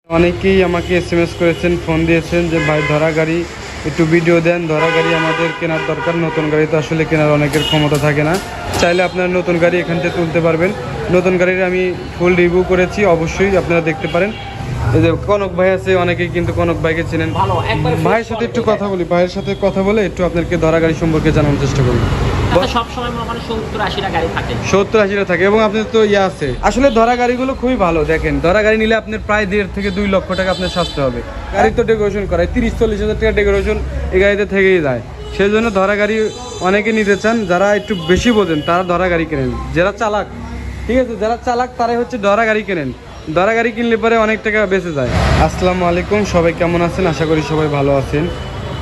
অনেকেই আমাকে এসএমএস করেছেন, ফোন দিয়েছেন যে ভাই ধরা গাড়ি একটু ভিডিও দেন, ধরা গাড়ি আমাদের কেনার দরকার। নতুন গাড়ি তো আসলে কেনার অনেকের ক্ষমতা থাকে না, চাইলে আপনারা নতুন গাড়ি এখান থেকে তুলতে পারবেন। নতুন গাড়ির আমি ফুল রিভিউ করেছি, অবশ্যই আপনারা দেখতে পারেন। এই যে কনক ভাই আছে, অনেকেই কিন্তু কনক ভাইকে চেনেন। ভাইয়ের সাথে একটু কথা বলি, ভাইয়ের সাথে কথা বলে একটু আপনাদেরকে ধরা গাড়ি সম্পর্কে জানানোর চেষ্টা করি। 70-80টা থাকে এবং আপনার তো ইয়ে আছে। আসলে ধরা গাড়িগুলো খুবই ভালো। দেখেন, ধরা গাড়ি নিলে আপনার প্রায় 1.5 থেকে 2 লক্ষ টাকা আপনার সাশ্রয় হবে। গাড়ি তো ডেকোরেশন করায় 30-40 হাজার টাকা ডেকোরেশন এই গাড়িতে থেকেই যায়। সেই জন্য ধরা গাড়ি অনেকে নিতে চান, যারা একটু বেশি বোঝেন তারা ধরা গাড়ি কেনেন। যারা চালাক, ঠিক আছে, যারা চালাক তারাই হচ্ছে ধরা গাড়ি কেনেন। ধরা গাড়ি কিনলে পরে অনেক টাকা বেঁচে যায়। আসসালামু আলাইকুম, সবাই কেমন আছেন? আশা করি সবাই ভালো আছেন।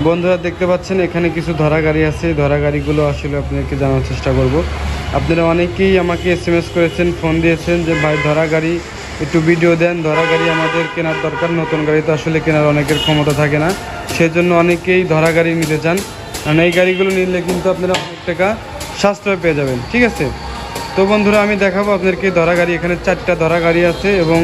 বন্ধুরা দেখতে পাচ্ছেন এখানে কিছু ধরা গাড়ি আছে। ধরা গাড়িগুলো আসলে আপনাদেরকে জানার চেষ্টা করব। আপনারা অনেকেই আমাকে এসএমএস করেছেন, ফোন দিয়েছেন যে ভাই ধরা গাড়ি একটু ভিডিও দেন, ধরা গাড়ি আমাদের কেনার দরকার। নতুন গাড়ি তো আসলে কেনার অনেকের ক্ষমতা থাকে না, সেজন্য অনেকেই ধরা গাড়ি নিতে চান। কারণ এই গাড়িগুলো নিলে কিন্তু আপনারা অনেক টাকা সাশ্রয় পেয়ে যাবেন, ঠিক আছে। তো বন্ধুরা আমি দেখাবো আপনাদেরকে ধরা গাড়ি। এখানে 4টা ধরা গাড়ি আছে এবং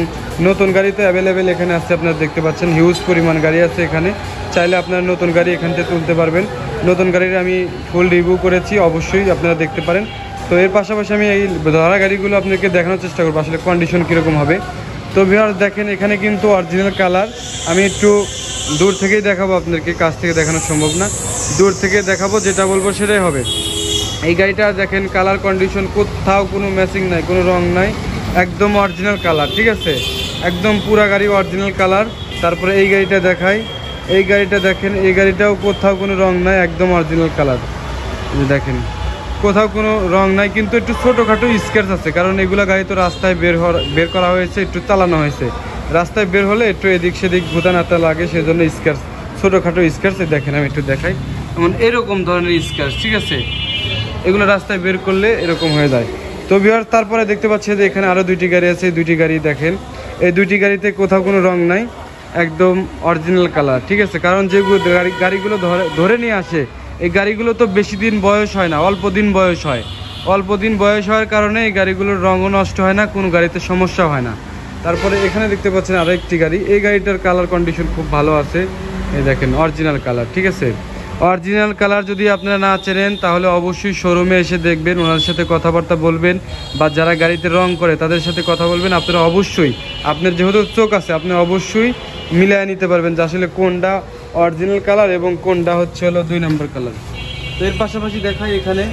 নতুন গাড়ি তো অ্যাভেলেবেল এখানে আছে। আপনারা দেখতে পাচ্ছেন হিউজ পরিমাণ গাড়ি আছে এখানে, চাইলে আপনারা নতুন গাড়ি এখান থেকে তুলতে পারবেন। নতুন গাড়ির আমি ফুল রিভিউ করেছি, অবশ্যই আপনারা দেখতে পারেন। তো এর পাশাপাশি আমি এই ধরা গাড়িগুলো আপনাদেরকে দেখানোর চেষ্টা করবো আসলে কন্ডিশন কীরকম হবে। তো ভিউয়ার্স দেখেন, এখানে কিন্তু অরিজিনাল কালার। আমি একটু দূর থেকেই দেখাবো আপনাদেরকে, কাছ থেকে দেখানো সম্ভব না। দূর থেকে দেখাবো, যেটা বলবো সেটাই হবে। এই গাড়িটা দেখেন, কালার কন্ডিশন কোথাও কোনো ম্যাচিং নাই, কোনো রং নাই, একদম অরিজিনাল কালার, ঠিক আছে। একদম পুরা গাড়ি অরিজিনাল কালার। তারপরে এই গাড়িটা দেখাই, এই গাড়িটা দেখেন, এই গাড়িটাও কোথাও কোনো রং নাই, একদম অরিজিনাল কালার। দেখেন কোথাও কোনো রং নাই, কিন্তু একটু ছোটোখাটো স্ক্র্যাচ আছে, কারণ এগুলো গাড়ি তো রাস্তায় বের করা হয়েছে, একটু চালানো হয়েছে। রাস্তায় বের হলে একটু এদিক সেদিক ভুতানাটা লাগে, সেজন্য স্ক্র্যাচ, ছোটোখাটো স্ক্র্যাচ। দেখেন আমি একটু দেখাই, যেমন এরকম ধরনের স্ক্র্যাচ, ঠিক আছে। এগুলো রাস্তায় বের করলে এরকম হয়ে যায়। তো ভিউয়ার্স তারপরে দেখতে পাচ্ছি যে এখানে আরও 2টি গাড়ি আছে। এই 2টি গাড়ি দেখেন, এই 2টি গাড়িতে কোথাও কোনো রং নাই, একদম অরিজিনাল কালার, ঠিক আছে। কারণ যেগুলো গাড়িগুলো ধরে নিয়ে আসে, এই গাড়িগুলো তো বেশি দিন বয়স হয় না, অল্প দিন বয়স হয়। অল্প দিন বয়স হওয়ার কারণে এই গাড়িগুলোর রঙও নষ্ট হয় না, কোনো গাড়িতে সমস্যা হয় না। তারপরে এখানে দেখতে পাচ্ছেন আরও একটি গাড়ি। এই গাড়িটার কালার কন্ডিশন খুব ভালো আছে। এই দেখেন অরিজিনাল কালার, ঠিক আছে। অরিজিনাল কালার যদি আপনারা না চেনেন তাহলে অবশ্যই শোরুমে এসে দেখবেন, ওনার সাথে কথাবার্তা বলবেন, বা যারা গাড়িতে রং করে তাদের সাথে কথা বলবেন। আপনারা অবশ্যই, আপনার যেহেতু চোখ আছে, আপনি অবশ্যই মিলিয়ে নিতে পারবেন যে আসলে কোনটা অরিজিনাল কালার এবং কোনটা হচ্ছে হলো 2 নম্বর কালার। তো এর পাশাপাশি দেখাই, এখানে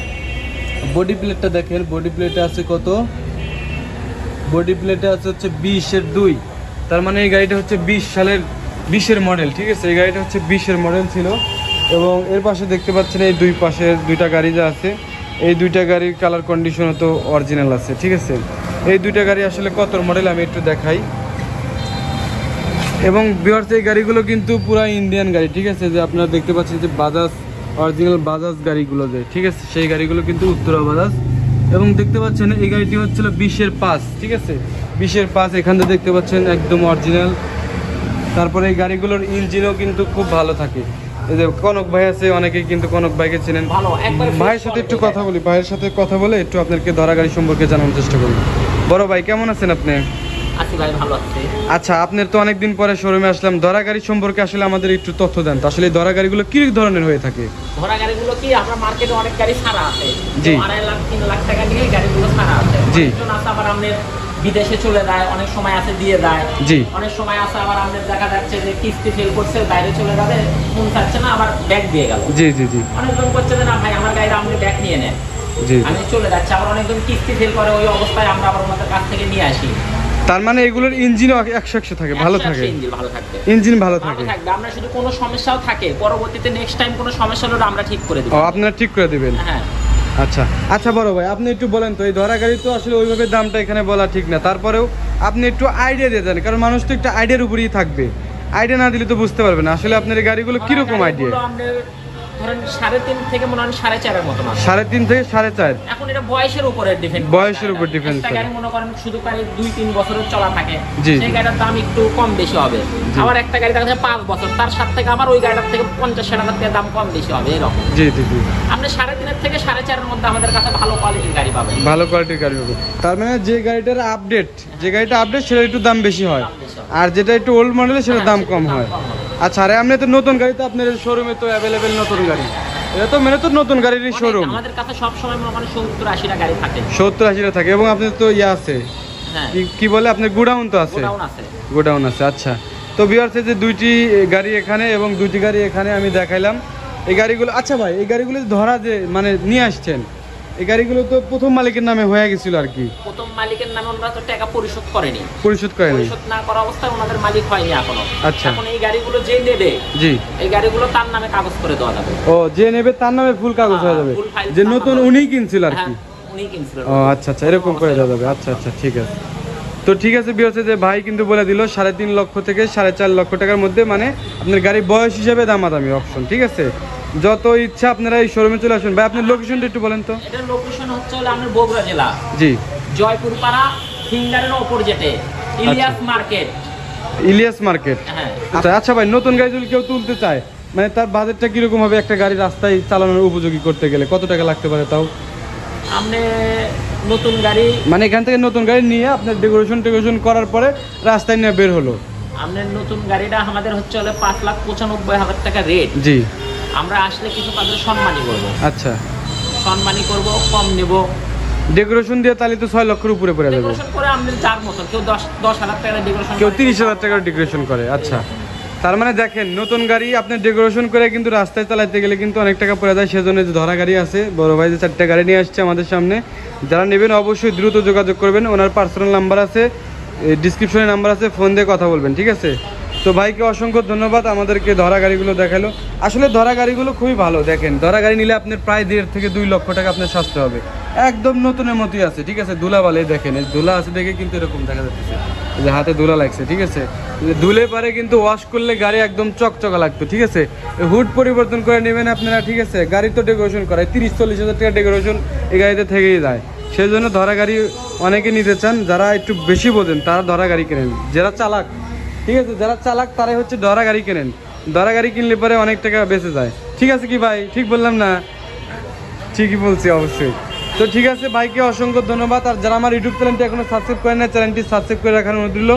বডি প্লেটটা দেখেন। বডি প্লেটে আছে কত? বডি প্লেটে আছে হচ্ছে 20-2। তার মানে এই গাড়িটা হচ্ছে 20 মডেল, ঠিক আছে। এই গাড়িটা হচ্ছে 20 মডেল ছিল। এবং এর পাশে দেখতে পাচ্ছেন এই দুই পাশের 2টা গাড়ি যা আছে, এই 2টা গাড়ির কালার কন্ডিশনও তো অরিজিনাল আছে, ঠিক আছে। এই 2টা গাড়ি আসলে কত মডেল আমি একটু দেখাই। এবং ভিউয়ার্স এই গাড়িগুলো কিন্তু পুরো ইন্ডিয়ান গাড়ি, ঠিক আছে। যে আপনারা দেখতে পাচ্ছেন যে বাজাজ, অরিজিনাল বাজাজ গাড়িগুলো যে, ঠিক আছে, সেই গাড়িগুলো কিন্তু উত্তরা বাজাজ। এবং দেখতে পাচ্ছেন এই গাড়িটি হচ্ছিল 20-5, ঠিক আছে, 20-5। এখান থেকে দেখতে পাচ্ছেন একদম অরিজিনাল। তারপরে এই গাড়িগুলোর ইঞ্জিনও কিন্তু খুব ভালো থাকে। এই যে কনক ভাই আছে, অনেকেই কিন্তু কনক ভাইকে চেনেন। ভাইয়ের সাথে একটু কথা বলি, ভাইয়ের সাথে কথা বলে একটু আপনাদেরকে ধরা গাড়ি সম্পর্কে জানানোর চেষ্টা করব। বড় ভাই কেমন আছেন আপনি? আচ্ছা, আপনার তো অনেকদিন পরে শোরুমে আসলাম। ধরা গাড়ি সম্পর্কে আসলে আমাদের একটু তথ্য দেন তো। আসলে ধরা গাড়িগুলো কি ধরনের হয়ে থাকে? ধরা গাড়িগুলো কি, আমরা মার্কেটে অনেক গাড়ি ছাড়া আছে, জি, 2.5 লাখ 3 লাখ টাকা দিয়ে গাড়িগুলো ছাড়া আছে। জি, আবার আমাদের বিদেশে চলে যায়, অনেক সময় আছে দিয়ে যায়, জি। অনেক সময় আছে আবার আমাদের দেখা যাচ্ছে যে কিস্তি ফেল করছে, বাইরে চলে যাবে, ফোন থাকছে না, আবার ব্যাগ দিয়ে গেল। জি জি জি। অনেকজন করছে যে না ভাই আমার গাড়িটা আপনি ব্যাগ নিয়ে নেন, জি, আমি চলে যাচ্ছি। আবার অনেকজন কিস্তি ফেল করে, ওই অবস্থায় আমরা আবার ওনাদের কাছ থেকে নিয়ে আসি। তার মানে এগুলোর ইঞ্জিনও 100 থাকে, ভালো থাকে, ইঞ্জিন ভালো থাকবে, ইঞ্জিন ভালো থাকে। আমরা শুধু কোনো সমস্যাও থাকে পরবর্তীতে নেক্সট টাইম কোনো সমস্যা হলে আমরা ঠিক করে দেব। ও, আপনারা ঠিক করে দিবেন? হ্যাঁ। আচ্ছা আচ্ছা, বড় ভাই আপনি একটু বলেন তো, এই ধরা গাড়ি তো আসলে ওইভাবে দামটা এখানে বলা ঠিক না, তারপরেও আপনি একটু আইডিয়া দিয়ে দেন, কারণ মানুষ তো একটা আইডিয়ার উপরেই থাকবে। আইডিয়া না দিলে তো বুঝতে পারবে না আসলে আপনার এই গাড়িগুলো কিরকম আইডিয়া। ধরেন 3.5 থেকে মনে হয় 4.5 মতো না, 3.5 থেকে 4.5। এখন এটা বয়সের উপরে ডিপেন্ড, বয়সের উপর ডিপেন্ড করে। গাড়ি মনে করেন শুধু গাড়ি 2-3 বছরের চলা থাকে, জি, সেই গাড়ির দাম একটু কম বেশি হবে। আবার একটা গাড়ি দেখা যায় 5 বছর, তার সাথে থেকে আবার ওই গাড়িটার থেকে 50-60 হাজার টাকা দাম কম বেশি হবে, এরকম। জি জি জি। আপনি 3.5 থেকে 4.5 মধ্যে আমাদের কাছে ভালো কোয়ালিটির গাড়ি পাবেন, ভালো কোয়ালিটির গাড়ি পাবেন। তার মানে যে গাড়িটার আপডেট, যে গাড়িটা আপডেট সেটা একটু দাম বেশি হয়। আর যেটা একটু ওল্ড মডেলের সেটা দাম কম হয়। আচ্ছা, আরে আপনি তো নতুন গাড়ি, তো আপনার শোরুমে তো অ্যাভেলেবেল নতুন গাড়ি, এটা তো মানে তো নতুন গাড়িরই শোরুম। আমাদের কাছে সব সময় মনে করেন 70-80টা গাড়ি থাকে, 70-80টা থাকে। এবং আপনার তো আছে হ্যাঁ কি বলে আপনার গোডাউন তো আছে, গোডাউন আছে। আচ্ছা, তো ভিউয়ার্স যে দুইটি গাড়ি এখানে এবং দুইটি গাড়ি এখানে আমি দেখাইলাম এই গাড়িগুলো। আচ্ছা ভাই, এই গাড়িগুলো ধরা যে মানে নিয়ে আসছেন, এই গাড়িগুলো তো প্রথম মালিকের নামে হয়ে গেছিল আর কি। প্রথম মালিকের নামে ওনারা তো টাকা পরিশোধ করেনি, পরিশোধ না করা অবস্থায় ওনাদের মালিক হয়নি এখনো। আচ্ছা, এখন এই গাড়িগুলো যে নেবে, জি, এই গাড়িগুলো তার নামে কাগজ করে দেওয়া যাবে। ও, যে নেবে তার নামে ফুল কাগজ হয়ে যাবে, যে নতুন উনিই কিনছিল আর কি। উনি কিনছিল। ও আচ্ছা আচ্ছা, এরকম করে দেওয়া যাবে। আচ্ছা আচ্ছা, ঠিক আছে। তো ঠিক আছে ভিউয়ার্স, যে ভাই কিন্তু বলে দিল 3.5 লক্ষ থেকে 4.5 লক্ষ টাকার মধ্যে, মানে আপনার গাড়ি বয়স হিসাবে দামাদামি অপশন। ঠিক আছে, যত ইচ্ছা আপনারা এই শোরুমে চলে আসুন। ভাই আপনার লোকেশনটা একটু বলেন তো। এটার লোকেশন হচ্ছে আমাদের বগুড়া জেলা, জি, জয়পুরপাড়া ফিঙ্গারের অপোজিটে ইলিয়াস মার্কেট। ইলিয়াস মার্কেট, হ্যাঁ। আচ্ছা আচ্ছা ভাই, নতুন গাড়ি যদি কেউ তুলতে চায়, মানে তার বাজেটটা কিরকম হবে একটা গাড়ি রাস্তায় চালানোর উপযোগী করতে গেলে? কত টাকা লাগতে পারে তাও? আপনি নতুন গাড়ি মানে এখান থেকে নতুন গাড়ি নিয়ে আপনার ডেকোরেশন করার পরে রাস্তায় নিয়ে বের হলো, আপনার নতুন গাড়িটা আমাদের হচ্ছে 5,95,000 টাকা রেট। জি, আমরা আসলে কিছু তাদের সম্মানই করব। আচ্ছা, সম্মানই করব, কম নেব। ডেকোরেশন দিয়ে তাহলে তো 6 লক্ষের উপরে পড়ে যাবে। ডেকোরেশন করে আমাদের যার মতন, কেউ 10,000 টাকা ডেকোরেশন, কেউ 30,000 টাকার ডেকোরেশন করে। আচ্ছা, তার মানে দেখেন নতুন গাড়ি আপনি ডেকোরেশন করে কিন্তু রাস্তায় চালাতে গেলে কিন্তু অনেক টাকা পড়ে যায়। সেজন্য যে ধরা গাড়ি আছে, বড় ভাই যে 4টা গাড়ি নিয়ে আসছে আমাদের সামনে, যারা নেবেন অবশ্যই দ্রুত যোগাযোগ করবেন। ওনার পার্সোনাল নাম্বার আছে, ডিসক্রিপশনে নাম্বার আছে, ফোন দিয়ে কথা বলবেন। ঠিক আছে, তো ভাইকে অসংখ্য ধন্যবাদ, আমাদেরকে ধরা গাড়িগুলো দেখালো। আসলে ধরা গাড়িগুলো খুবই ভালো। দেখেন, ধরা গাড়ি নিলে আপনার প্রায় 1.5 থেকে 2 লক্ষ টাকা আপনার সাজতে হবে, একদম নতুনের মতোই আছে। ঠিক আছে, ধুলা বালে দেখেন, এই ধুলা আছে দেখে কিন্তু এরকম দেখা যাচ্ছে যে হাতে ধুলা লাগছে। ঠিক আছে, ধুলে পারে কিন্তু ওয়াশ করলে গাড়ি একদম চকচকা লাগতো। ঠিক আছে, হুড পরিবর্তন করে নেবেন আপনারা। ঠিক আছে, গাড়ি তো ডেকোরেশন করায় 30-40 হাজার টাকা ডেকোরেশন এই গাড়িতে থেকেই যায়। সেই জন্য ধরা গাড়ি অনেকে নিতে চান, যারা একটু বেশি বোঝেন তারা ধরা গাড়ি কেনেন। যারা চালাক, ঠিক আছে, যারা চালাক তারাই হচ্ছে ধরা গাড়ি কেনেন। ধরা গাড়ি কিনলে পরে অনেক টাকা বেঁচে যায়। ঠিক আছে কি ভাই, ঠিক বললাম না? ঠিকই বলছি অবশ্যই। তো ঠিক আছে, ভাইকে অসংখ্য ধন্যবাদ। আর যারা আমার ইউটিউব চ্যানেলটি এখনো সাবস্ক্রাইব করেন না, চ্যানেলটি সাবস্ক্রাইব করে রাখার অনুরোধ রইল।